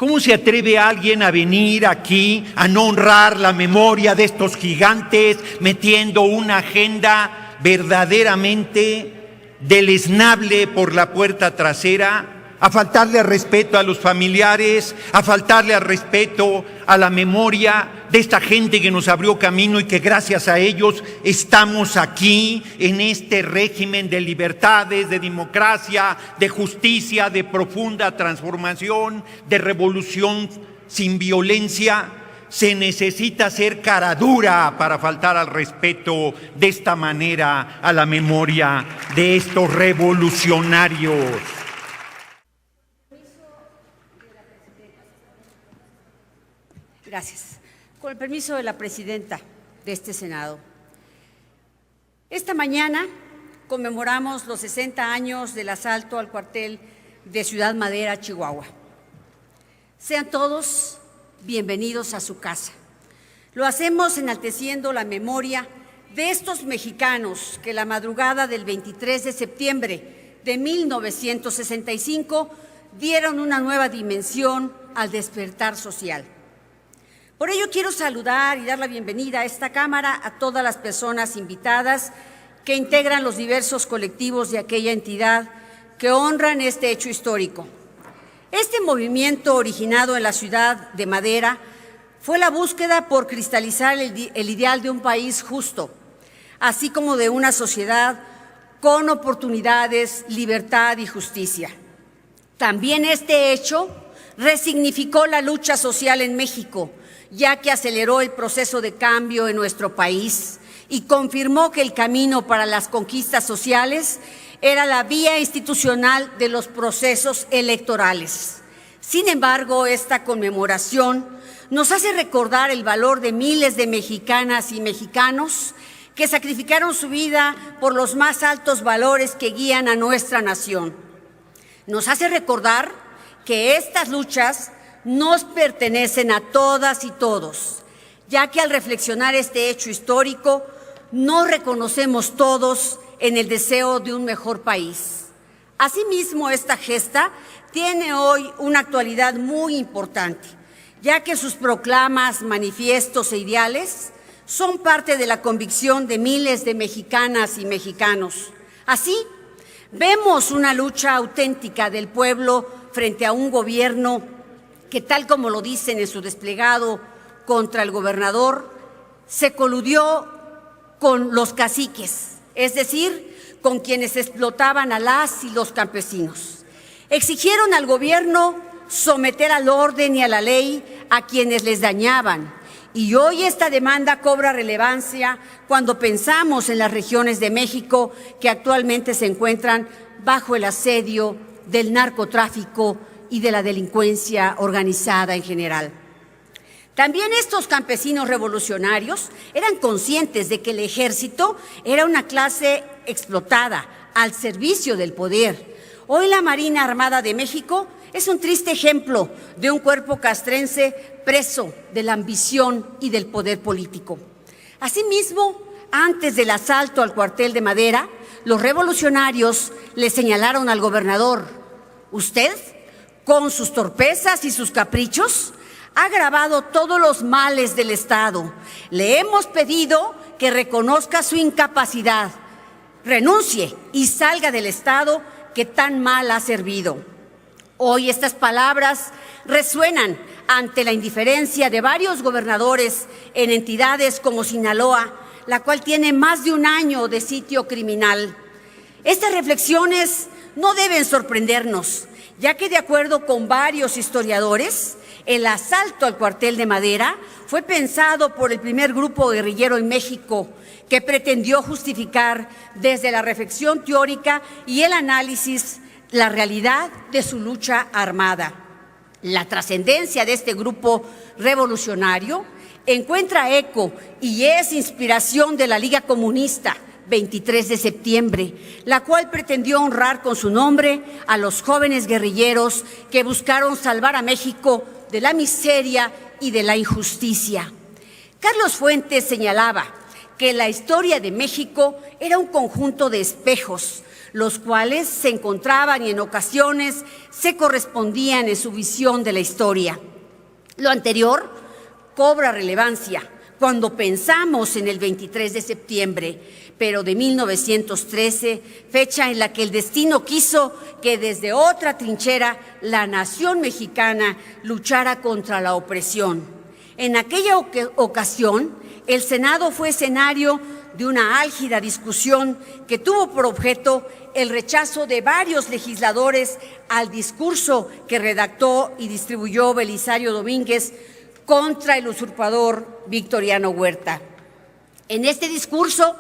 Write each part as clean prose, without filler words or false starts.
¿Cómo se atreve alguien a venir aquí a no honrar la memoria de estos gigantes, metiendo una agenda verdaderamente deleznable por la puerta trasera? A faltarle al respeto a los familiares, a faltarle al respeto a la memoria de esta gente que nos abrió camino y que gracias a ellos estamos aquí en este régimen de libertades, de democracia, de justicia, de profunda transformación, de revolución sin violencia. Se necesita ser cara dura para faltar al respeto de esta manera a la memoria de estos revolucionarios. Gracias. Con el permiso de la presidenta de este Senado. Esta mañana conmemoramos los 60 años del asalto al cuartel de Ciudad Madera, Chihuahua. Sean todos bienvenidos a su casa. Lo hacemos enalteciendo la memoria de estos mexicanos que la madrugada del 23 de septiembre de 1965 dieron una nueva dimensión al despertar social. Por ello quiero saludar y dar la bienvenida a esta Cámara a todas las personas invitadas que integran los diversos colectivos de aquella entidad que honran este hecho histórico. Este movimiento originado en la ciudad de Madera fue la búsqueda por cristalizar el ideal de un país justo, así como de una sociedad con oportunidades, libertad y justicia. También este hecho resignificó la lucha social en México, ya que aceleró el proceso de cambio en nuestro país y confirmó que el camino para las conquistas sociales era la vía institucional de los procesos electorales. Sin embargo, esta conmemoración nos hace recordar el valor de miles de mexicanas y mexicanos que sacrificaron su vida por los más altos valores que guían a nuestra nación. Nos hace recordar que estas luchas nos pertenecen a todas y todos, ya que al reflexionar este hecho histórico, nos reconocemos todos en el deseo de un mejor país. Asimismo, esta gesta tiene hoy una actualidad muy importante, ya que sus proclamas, manifiestos e ideales son parte de la convicción de miles de mexicanas y mexicanos. Así, vemos una lucha auténtica del pueblo frente a un gobierno que, tal como lo dicen en su desplegado contra el gobernador, se coludió con los caciques, es decir, con quienes explotaban a las y los campesinos. Exigieron al gobierno someter al orden y a la ley a quienes les dañaban, y hoy esta demanda cobra relevancia cuando pensamos en las regiones de México que actualmente se encuentran bajo el asedio del narcotráfico y de la delincuencia organizada en general. También estos campesinos revolucionarios eran conscientes de que el ejército era una clase explotada al servicio del poder. Hoy la Marina Armada de México es un triste ejemplo de un cuerpo castrense preso de la ambición y del poder político. Asimismo, antes del asalto al cuartel de Madera, los revolucionarios le señalaron al gobernador: usted, con sus torpezas y sus caprichos, ha agravado todos los males del Estado. Le hemos pedido que reconozca su incapacidad, renuncie y salga del Estado que tan mal ha servido. Hoy estas palabras resuenan ante la indiferencia de varios gobernadores en entidades como Sinaloa, la cual tiene más de un año de sitio criminal. Estas reflexiones no deben sorprendernos, ya que de acuerdo con varios historiadores, el asalto al cuartel de Madera fue pensado por el primer grupo guerrillero en México, que pretendió justificar desde la reflexión teórica y el análisis la realidad de su lucha armada. La trascendencia de este grupo revolucionario encuentra eco y es inspiración de la Liga Comunista 23 de septiembre, la cual pretendió honrar con su nombre a los jóvenes guerrilleros que buscaron salvar a México de la miseria y de la injusticia. Carlos Fuentes señalaba que la historia de México era un conjunto de espejos. los cuales se encontraban y en ocasiones se correspondían en su visión de la historia. Lo anterior cobra relevancia cuando pensamos en el 23 de septiembre, pero de 1913, fecha en la que el destino quiso que desde otra trinchera la nación mexicana luchara contra la opresión. En aquella ocasión, el Senado fue escenario de una álgida discusión que tuvo por objeto el rechazo de varios legisladores al discurso que redactó y distribuyó Belisario Domínguez contra el usurpador Victoriano Huerta. En este discurso,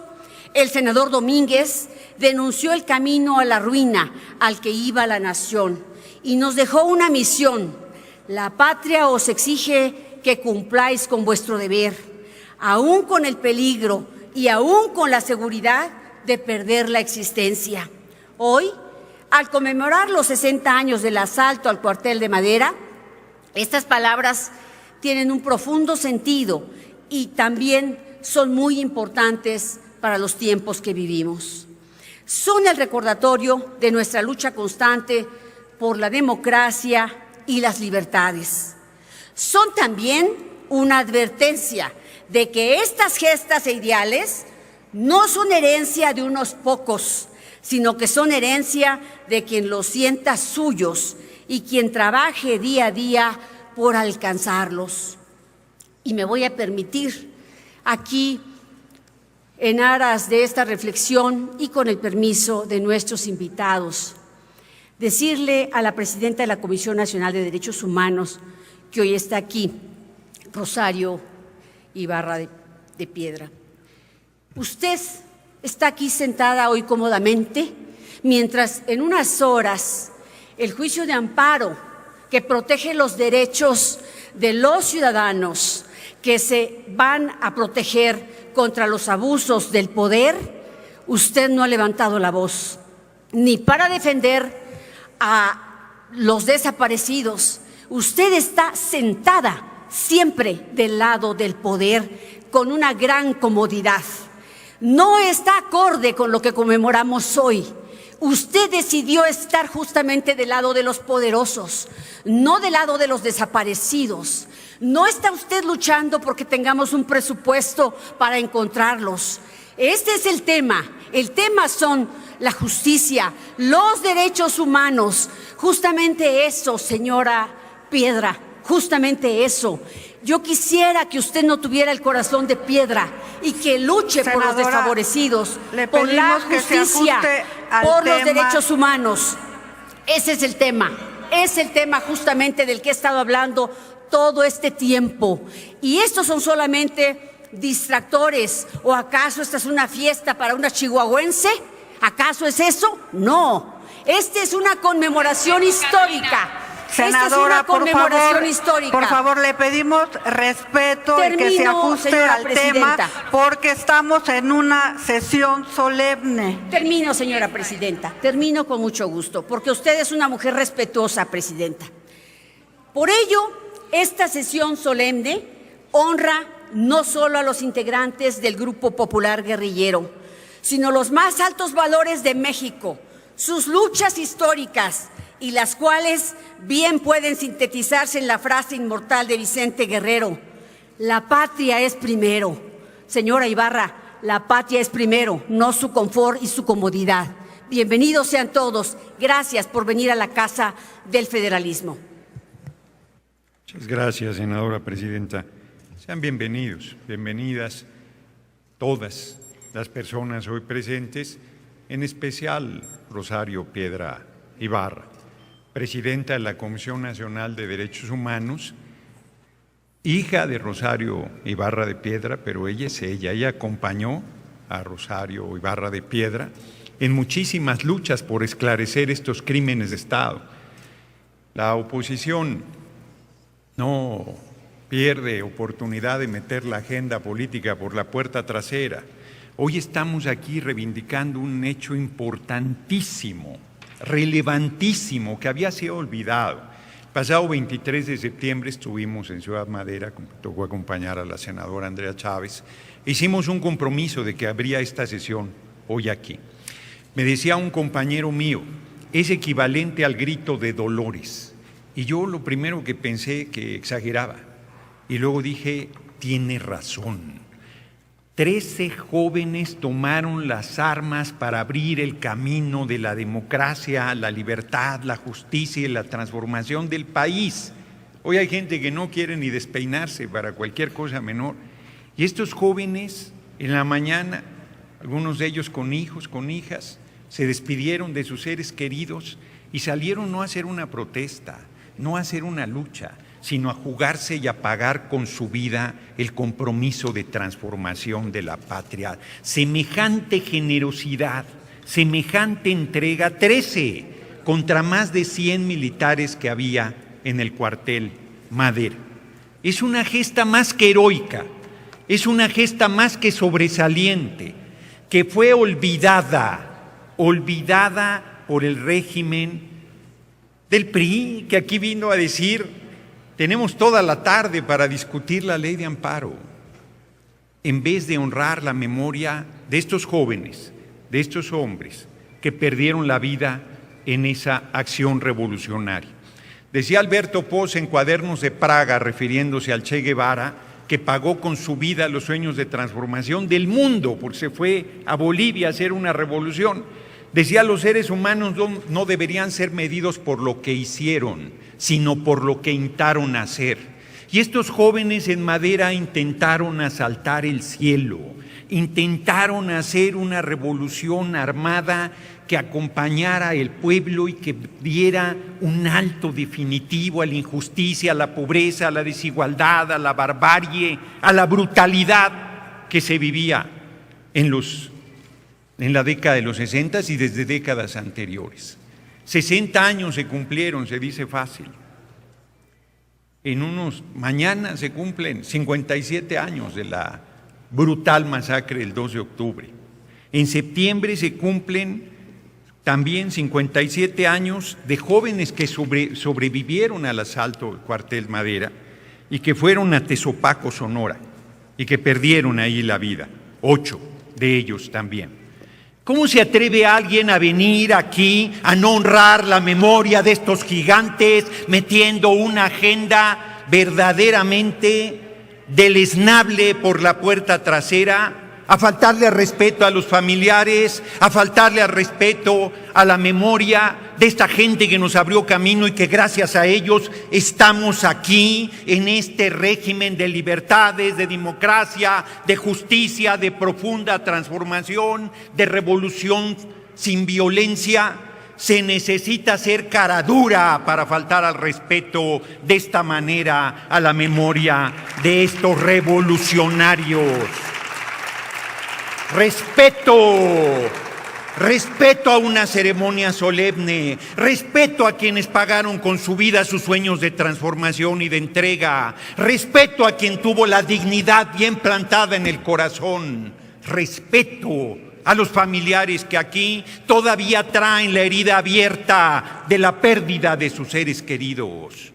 el senador Domínguez denunció el camino a la ruina al que iba la nación y nos dejó una misión: la patria os exige que cumpláis con vuestro deber, aún con el peligro y aún con la seguridad de perder la existencia. Hoy, al conmemorar los 60 años del asalto al cuartel de Madera, estas palabras tienen un profundo sentido y también son muy importantes para los tiempos que vivimos. Son el recordatorio de nuestra lucha constante por la democracia y las libertades. Son también una advertencia de que estas gestas e ideales no son herencia de unos pocos, sino que son herencia de quien los sienta suyos y quien trabaje día a día por alcanzarlos. Y me voy a permitir aquí, en aras de esta reflexión y con el permiso de nuestros invitados, decirle a la presidenta de la Comisión Nacional de Derechos Humanos, que hoy está aquí, Rosario Ibarra de Piedra. Usted está aquí sentada hoy cómodamente, mientras en unas horas el juicio de amparo que protege los derechos de los ciudadanos que se van a proteger contra los abusos del poder, usted no ha levantado la voz, ni para defender a los desaparecidos. Usted está sentada siempre del lado del poder con una gran comodidad. No está acorde con lo que conmemoramos hoy. Usted decidió estar justamente del lado de los poderosos, no del lado de los desaparecidos. No está usted luchando porque tengamos un presupuesto para encontrarlos. Este es el tema. El tema son la justicia, los derechos humanos. Justamente eso, señora Piedra, justamente eso. Yo quisiera que usted no tuviera el corazón de piedra y que luche por los desfavorecidos, por la justicia, por los derechos humanos. Ese es el tema. Es el tema justamente del que he estado hablando todo este tiempo. ¿Y estos son solamente distractores? ¿O acaso esta es una fiesta para una chihuahuense? ¿Acaso es eso? No. Esta es una conmemoración histórica. Senadora, por favor, le pedimos respeto y que se ajuste al tema, porque estamos en una sesión solemne. Termino, señora presidenta, termino con mucho gusto, porque usted es una mujer respetuosa, presidenta. Por ello, esta sesión solemne honra no solo a los integrantes del Grupo Popular Guerrillero, sino los más altos valores de México, sus luchas históricas, y las cuales bien pueden sintetizarse en la frase inmortal de Vicente Guerrero: la patria es primero. Señora Ibarra, la patria es primero, no su confort y su comodidad. Bienvenidos sean todos. Gracias por venir a la Casa del Federalismo. Muchas gracias, senadora presidenta. Sean bienvenidos, bienvenidas todas las personas hoy presentes, en especial Rosario Piedra Ibarra, presidenta de la Comisión Nacional de Derechos Humanos, hija de Rosario Ibarra de Piedra, pero ella acompañó a Rosario Ibarra de Piedra en muchísimas luchas por esclarecer estos crímenes de Estado. La oposición no pierde oportunidad de meter la agenda política por la puerta trasera. Hoy estamos aquí reivindicando un hecho importantísimo, relevantísimo, que había sido olvidado. Pasado 23 de septiembre estuvimos en Ciudad Madera, me tocó acompañar a la senadora Andrea Chávez. Hicimos un compromiso de que habría esta sesión hoy aquí. Me decía un compañero mío, es equivalente al grito de Dolores. Y yo lo primero que pensé que exageraba. Y luego dije, tiene razón. 13 jóvenes tomaron las armas para abrir el camino de la democracia, la libertad, la justicia y la transformación del país. Hoy hay gente que no quiere ni despeinarse para cualquier cosa menor. Y estos jóvenes, en la mañana, algunos de ellos con hijos, con hijas, se despidieron de sus seres queridos y salieron no a hacer una protesta, no a hacer una lucha, sino a jugarse y a pagar con su vida el compromiso de transformación de la patria. Semejante generosidad, semejante entrega, 13 contra más de 100 militares que había en el cuartel Madera. Es una gesta más que heroica, es una gesta más que sobresaliente, que fue olvidada por el régimen del PRI, que aquí vino a decir, tenemos toda la tarde para discutir la ley de amparo, en vez de honrar la memoria de estos jóvenes, de estos hombres que perdieron la vida en esa acción revolucionaria. Decía Alberto Poz en Cuadernos de Praga, refiriéndose al Che Guevara, que pagó con su vida los sueños de transformación del mundo, porque se fue a Bolivia a hacer una revolución. Decía, los seres humanos no deberían ser medidos por lo que hicieron, sino por lo que intentaron hacer. Y estos jóvenes en Madera intentaron asaltar el cielo, intentaron hacer una revolución armada que acompañara al pueblo y que diera un alto definitivo a la injusticia, a la pobreza, a la desigualdad, a la barbarie, a la brutalidad que se vivía en la década de los 60 y desde décadas anteriores. 60 años se cumplieron, se dice fácil. Mañana se cumplen 57 años de la brutal masacre del 2 de octubre. En septiembre se cumplen también 57 años de jóvenes que sobrevivieron al asalto del cuartel Madera y que fueron a Tezopaco, Sonora, y que perdieron ahí la vida, 8 de ellos también. ¿Cómo se atreve alguien a venir aquí a no honrar la memoria de estos gigantes, metiendo una agenda verdaderamente deleznable por la puerta trasera, a faltarle al respeto a los familiares, a faltarle al respeto a la memoria de esta gente que nos abrió camino y que gracias a ellos estamos aquí en este régimen de libertades, de democracia, de justicia, de profunda transformación, de revolución sin violencia? Se necesita ser cara dura para faltar al respeto de esta manera a la memoria de estos revolucionarios. Respeto a una ceremonia solemne, respeto a quienes pagaron con su vida sus sueños de transformación y de entrega, respeto a quien tuvo la dignidad bien plantada en el corazón, respeto a los familiares que aquí todavía traen la herida abierta de la pérdida de sus seres queridos.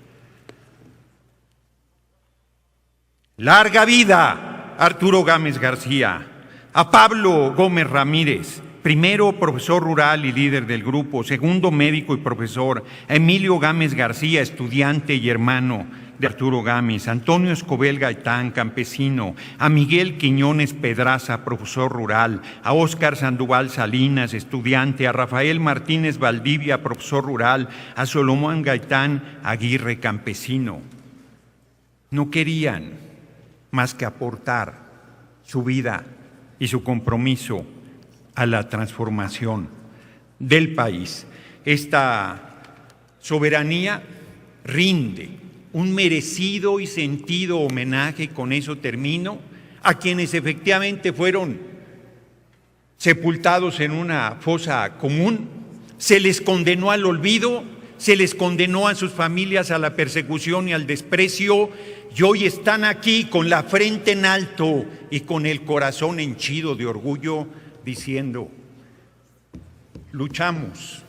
Larga vida, Arturo Gámez García. A Pablo Gómez Ramírez, primero profesor rural y líder del grupo, segundo médico y profesor, a Emilio Gámez García, estudiante y hermano de Arturo Gámez, Antonio Escobel Gaitán, campesino, a Miguel Quiñones Pedraza, profesor rural, a Óscar Sandoval Salinas, estudiante, a Rafael Martínez Valdivia, profesor rural, a Solomón Gaitán Aguirre, campesino. No querían más que aportar su vida y su compromiso a la transformación del país. Esta soberanía rinde un merecido y sentido homenaje, con eso termino, a quienes efectivamente fueron sepultados en una fosa común, se les condenó al olvido, se les condenó a sus familias a la persecución y al desprecio, y hoy están aquí con la frente en alto y con el corazón henchido de orgullo, diciendo, luchamos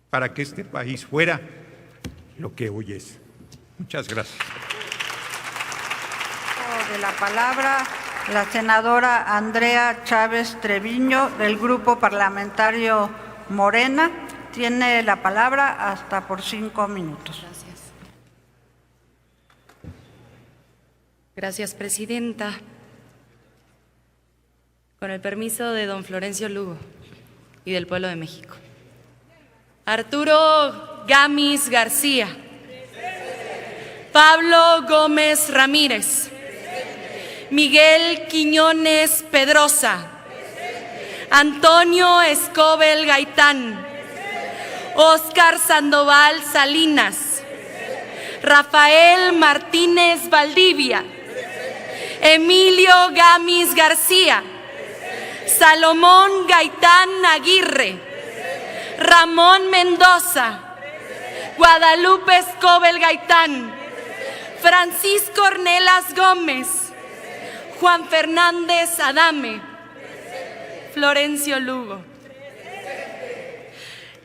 para que este país fuera lo que hoy es. Muchas gracias. De la palabra, la senadora Andrea Chávez Treviño, del Grupo Parlamentario Morena. Tiene la palabra hasta por 5 minutos. Gracias, presidenta. Con el permiso de don Florencio Lugo y del pueblo de México. Arturo Gamis García. Pablo Gómez Ramírez. Miguel Quiñones Pedrosa. Antonio Escobel Gaitán. Óscar Sandoval Salinas. Rafael Martínez Valdivia. Emilio Gamis García. Salomón Gaitán Aguirre. Ramón Mendoza. Guadalupe Escobel Gaitán. Francisco Ornelas Gómez. Juan Fernández Adame. Florencio Lugo.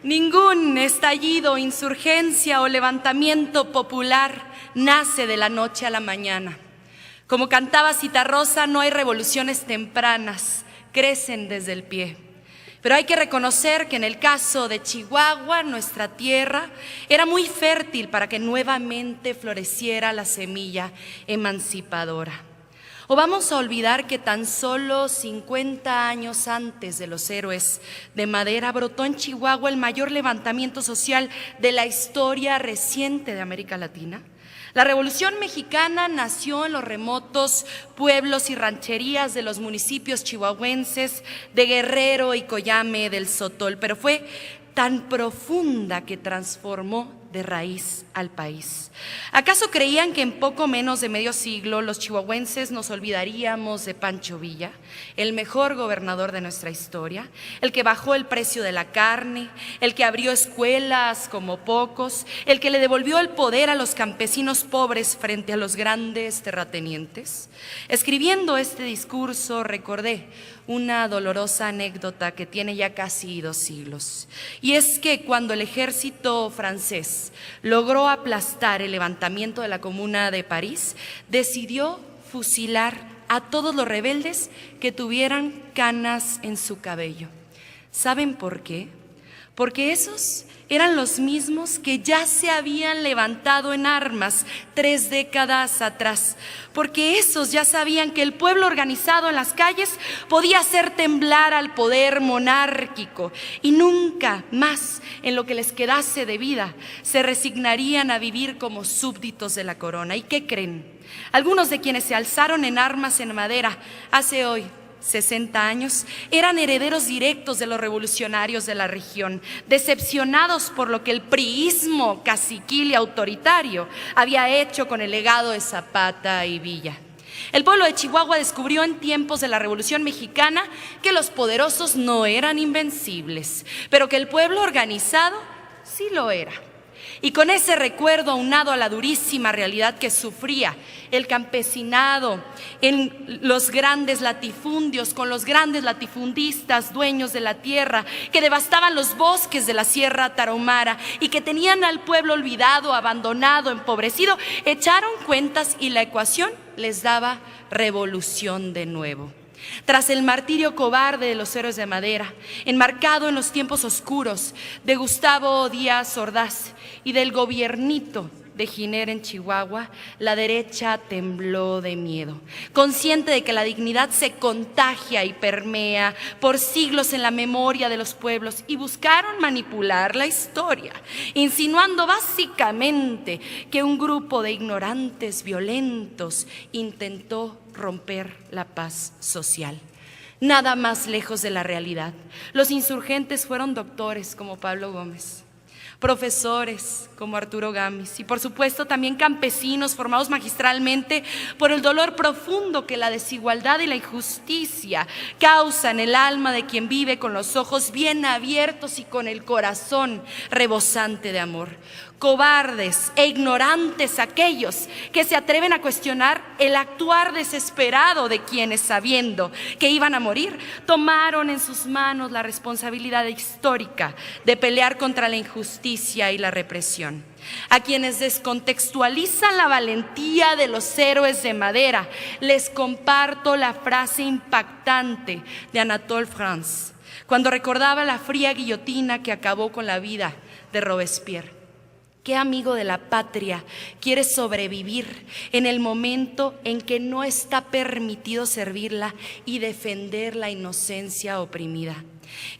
Ningún estallido, insurgencia o levantamiento popular nace de la noche a la mañana. Como cantaba Citarrosa, no hay revoluciones tempranas, crecen desde el pie. Pero hay que reconocer que en el caso de Chihuahua, nuestra tierra era muy fértil para que nuevamente floreciera la semilla emancipadora. ¿O vamos a olvidar que tan solo 50 años antes de los héroes de Madera brotó en Chihuahua el mayor levantamiento social de la historia reciente de América Latina? La Revolución Mexicana nació en los remotos pueblos y rancherías de los municipios chihuahuenses de Guerrero y Coyame del Sotol, pero fue tan profunda que transformó de raíz al país. ¿Acaso creían que en poco menos de medio siglo los chihuahuenses nos olvidaríamos de Pancho Villa, el mejor gobernador de nuestra historia, el que bajó el precio de la carne, el que abrió escuelas como pocos, el que le devolvió el poder a los campesinos pobres frente a los grandes terratenientes? Escribiendo este discurso recordé una dolorosa anécdota que tiene ya casi 2 siglos. Y es que cuando el ejército francés logró aplastar el levantamiento de la Comuna de París, decidió fusilar a todos los rebeldes que tuvieran canas en su cabello. ¿Saben por qué? Porque esos eran los mismos que ya se habían levantado en armas 3 décadas atrás, porque esos ya sabían que el pueblo organizado en las calles podía hacer temblar al poder monárquico y nunca más, en lo que les quedase de vida, se resignarían a vivir como súbditos de la corona. ¿Y qué creen? Algunos de quienes se alzaron en armas en Madera hace hoy 60 años, eran herederos directos de los revolucionarios de la región, decepcionados por lo que el priismo caciquil y autoritario había hecho con el legado de Zapata y Villa. El pueblo de Chihuahua descubrió en tiempos de la Revolución Mexicana que los poderosos no eran invencibles, pero que el pueblo organizado sí lo era. Y con ese recuerdo aunado a la durísima realidad que sufría el campesinado en los grandes latifundios, con los grandes latifundistas dueños de la tierra que devastaban los bosques de la Sierra Tarahumara y que tenían al pueblo olvidado, abandonado, empobrecido, echaron cuentas y la ecuación les daba revolución de nuevo. Tras el martirio cobarde de los héroes de Madera, enmarcado en los tiempos oscuros de Gustavo Díaz Ordaz y del gobiernito de Giner en Chihuahua, la derecha tembló de miedo, consciente de que la dignidad se contagia y permea por siglos en la memoria de los pueblos, y buscaron manipular la historia, insinuando básicamente que un grupo de ignorantes violentos intentó romper la paz social. Nada más lejos de la realidad. Los insurgentes fueron doctores como Pablo Gómez, profesores como Arturo Gamis y por supuesto también campesinos formados magistralmente por el dolor profundo que la desigualdad y la injusticia causa en el alma de quien vive con los ojos bien abiertos y con el corazón rebosante de amor. Cobardes e ignorantes aquellos que se atreven a cuestionar el actuar desesperado de quienes, sabiendo que iban a morir, tomaron en sus manos la responsabilidad histórica de pelear contra la injusticia y la represión. A quienes descontextualizan la valentía de los héroes de Madera, les comparto la frase impactante de Anatole France, cuando recordaba la fría guillotina que acabó con la vida de Robespierre. ¿Qué amigo de la patria quiere sobrevivir en el momento en que no está permitido servirla y defender la inocencia oprimida?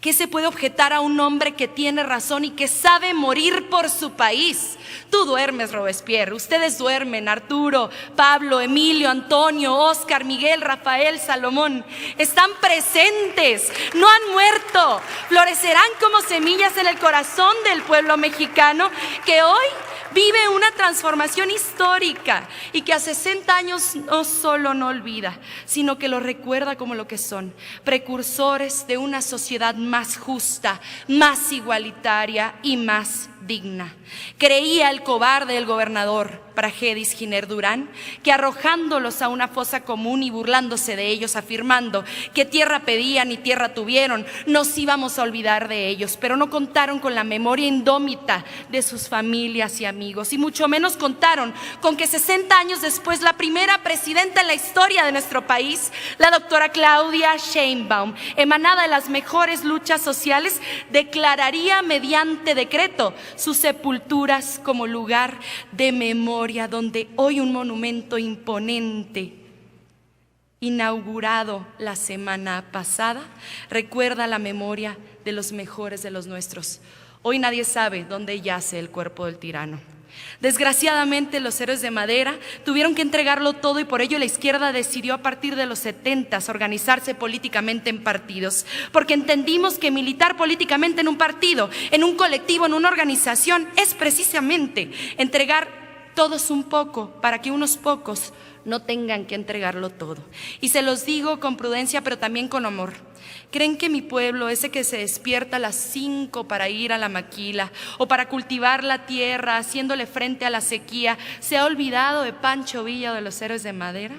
¿Qué se puede objetar a un hombre que tiene razón y que sabe morir por su país? Tú duermes, Robespierre, ustedes duermen, Arturo, Pablo, Emilio, Antonio, Óscar, Miguel, Rafael, Salomón. Están presentes, no han muerto, florecerán como semillas en el corazón del pueblo mexicano que hoy vive una transformación histórica y que a 60 años no solo no olvida, sino que lo recuerda como lo que son, precursores de una sociedad más justa, más igualitaria y más digna. Creía el cobarde el gobernador Pragedis Giner Durán que arrojándolos a una fosa común y burlándose de ellos, afirmando que tierra pedían y tierra tuvieron, nos íbamos a olvidar de ellos, pero no contaron con la memoria indómita de sus familias y amigos, y mucho menos contaron con que 60 años después la primera presidenta en la historia de nuestro país, la doctora Claudia Sheinbaum, emanada de las mejores luchas sociales, declararía mediante decreto sus sepulturas como lugar de memoria, donde hoy un monumento imponente inaugurado la semana pasada recuerda la memoria de los mejores de los nuestros. Hoy nadie sabe dónde yace el cuerpo del tirano. Desgraciadamente los héroes de Madera tuvieron que entregarlo todo y por ello la izquierda decidió a partir de los 70s organizarse políticamente en partidos, porque entendimos que militar políticamente en un partido, en un colectivo, en una organización es precisamente entregar todos un poco para que unos pocos no tengan que entregarlo todo. Y se los digo con prudencia pero también con amor. ¿Creen que mi pueblo, ese que se despierta a las 5 para ir a la maquila o para cultivar la tierra haciéndole frente a la sequía, se ha olvidado de Pancho Villa o de los héroes de Madera?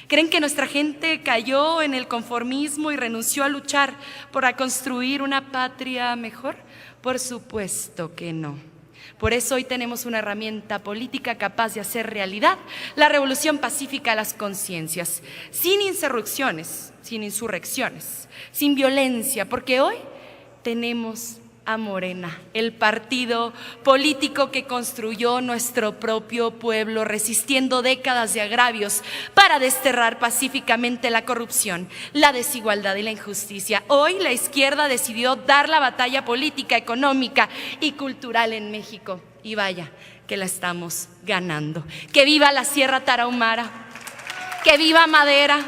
¿Creen que nuestra gente cayó en el conformismo y renunció a luchar para construir una patria mejor? Por supuesto que no. Por eso hoy tenemos una herramienta política capaz de hacer realidad la revolución pacífica de las conciencias, sin insurrecciones, sin violencia, porque hoy tenemos a Morena, el partido político que construyó nuestro propio pueblo, resistiendo décadas de agravios para desterrar pacíficamente la corrupción, la desigualdad y la injusticia. Hoy la izquierda decidió dar la batalla política, económica y cultural en México. Y vaya que la estamos ganando. ¡Que viva la Sierra Tarahumara! ¡Que viva Madera!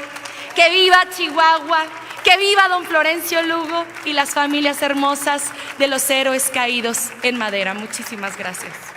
¡Que viva Chihuahua! ¡Que viva don Florencio Lugo y las familias hermosas de los héroes caídos en Madera! Muchísimas gracias.